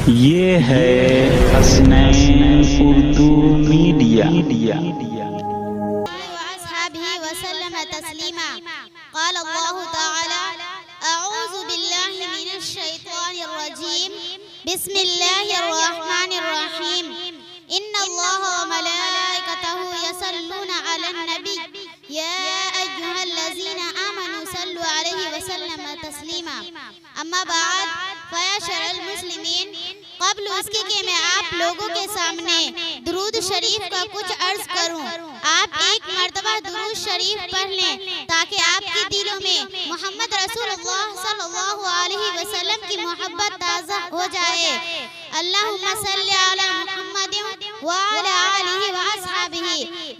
یہ ہے حسنین اردو میڈیا۔ وأصحابه وسلم تسلیما۔ قال اللہ تعالی اعوذ باللہ من الشیطان الرجیم بسم اللہ الرحمن الرحیم ان اللہ وملائکتہ یصلون علی النبی یا ایہا الذین آمنوا صلوا علیہ وسلم تسلیما۔ اما بعد فیاشر المسلمین، قبل اس کے کہ میں آپ لوگوں کے سامنے درود شریف کا کچھ عرض کروں، آپ ایک مرتبہ درود شریف پڑھ لیں تاکہ آپ کے دلوں میں محمد رسول اللہ صلی اللہ علیہ وسلم کی محبت تازہ ہو جائے۔ اللہم صلی علی محمد وعلی آلہ واصحابہ۔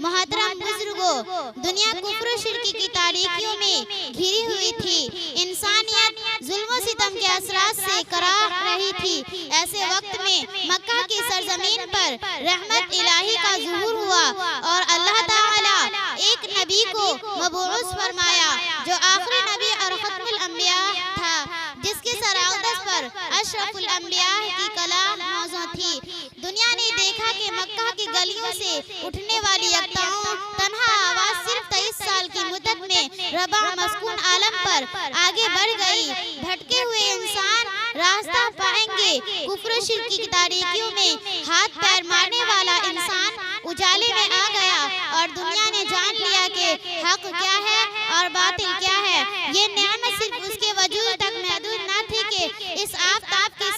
محترم بزرگوں، دنیا کفر و شرک کی تاریکیوں میں گھری ہوئی تھی، انسانیت ظلم و ستم کے اثرات سے کراہ رہی تھی۔ ایسے وقت میں مکہ کی سرزمین پر رحمت الہی کا ظہور ہوا اور اللہ تعالی ایک نبی کو مبعوث فرمایا جو آخری نبی اور ختم الانبیاء تھا، جس کے سر اقدس پر اشرف الانبیاء کی کلام موضوع تھی۔ دنیا نے دیکھا کہ مکہ کی گلیوں سے اٹھنے والی یکتاؤں تنہا آواز صرف 23 سال کی مدت میں ربع مسکون عالم پر آگے بڑھ گئی۔ بھٹکے ہوئے انسان راستہ پائیں گے۔ کفر و شرک کی تاریکیوں میں ہاتھ پیر مارنے والا انسان اجالے میں آ گیا اور دنیا نے جان لیا کہ حق کیا ہے اور باطل کیا ہے۔ یہ نعمت صرف اس کے وجود تک محدود نہ تھی کہ اس آفتاب کی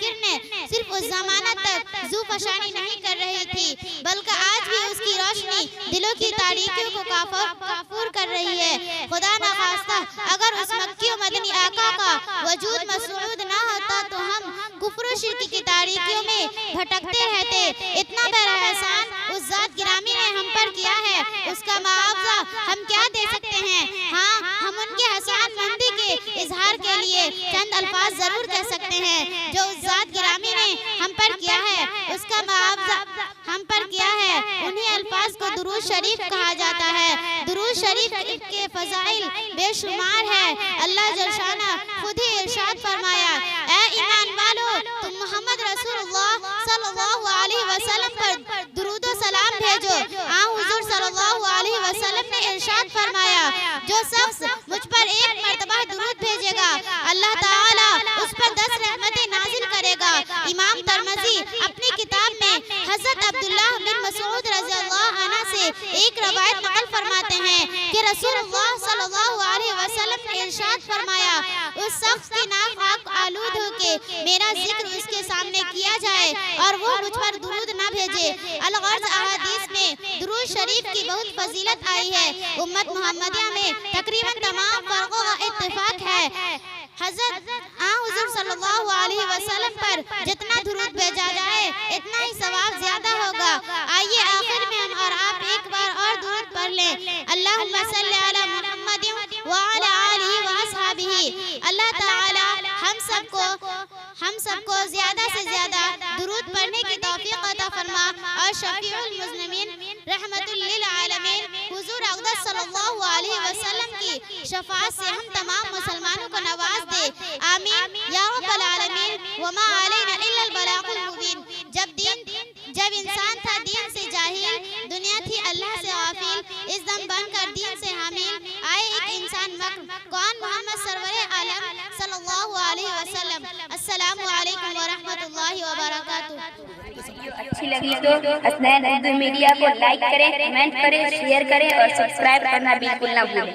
کرنیں صرف اس زمانہ تک ذو فشانی نہیں کر رہی تھی، بلکہ آج بھی اس کی روشنی دلوں کی تاریکیوں کو کافور کر رہی ہے۔ خدا نخواستہ اگر اس مکی و مدنی آقا کا وجود مسعود نہ ہوتا تو ہم کفر و شرک کی تاریکیوں میں بھٹکتے رہتے۔ اتنا بڑا احسان اس ذات گرامی نے ہم پر کیا ہے، اس کا معاوضہ ہم کیا دے سکتے ہیں؟ ہاں، ہم ان کے حسان مندی کے اظہار کے لیے چند الفاظ ضرور کہہ سکتے ہیں جو اس ذات گرامی نے ہم پر کیا ہے، اس کا معاوضہ ہم پر کیا ہے۔ انہیں الفاظ کو درود شریف کہا جاتا ہے۔ درود شریف کے فضائل بے شمار ہے۔ اللہ جل شانہ خود ہی ارشاد فرمایا، اے ایمان والو، تم محمد رسول اللہ صلی اللہ علیہ وسلم پر درود و سلام بھیجو۔ حضور صلی اللہ علیہ وسلم نے ارشاد فرمایا، جو شخص مجھ پر ایک مرتبہ درود بھیجے گا اللہ تعالی اس پر 10 رحمتیں نازل کرے گا۔ امام ترمذی اپنی کتاب میں حضرت عبداللہ بن مسعود رضی اللہ عنہ سے ایک روایت نقل فرماتے ہیں کہ رسول اللہ صلی اللہ علیہ وسلم نے ارشاد فرمایا، اس شخص کی ناک آگ آلود ہو کے میرا ذکر اس کے سامنے کیا جائے اور وہ مجھ پر درود نہ بھیجے۔ الغرض احادیث میں درود شریف کی بہت فضیلت آئی ہے۔ امت محمدیہ میں تقریباً تمام فرقوں کا اتفاق ہے۔ حضرت حضور صلی اللہ علیہ وسلم پر جتنا درود بھیجا جائے اتنا ہی ثواب زیادہ ہوگا۔ آئیے آخر میں ہم اور آپ ایک بار اور درود پڑھ لیں۔ اللہم صلی علی محمد وعلی آلہ واصحابہ۔ اللہ تعالی ہم سب کو زیادہ سے زیادہ درود پڑھنے کی توفیق عطا فرما اور شفیع المذنبین رحمت للعالمین حضور اقدس صلی اللہ علیہ وسلم کی شفاعت سے ہم تمام مسلمانوں کو نواز دے، آمین یا رب العالمین۔ وما علینا الا البلاغ المبین۔ جب انسان تھا دین سے جاہل، دنیا تھی اللہ سے غافل، اس دم بن کر دین سے حامل آئے ایک انسان مکر، کون؟ محمد سرور عالم صلی اللہ علیہ وسلم۔ السلام علیکم ورحمۃ اللہ وبرکاتہ۔ ویڈیو اچھی لگی تو حسنین اردو میڈیا کو لائک کریں، کمنٹ کریں، شیئر کریں اور سبسکرائب کرنا بالکل نہ بھولیں۔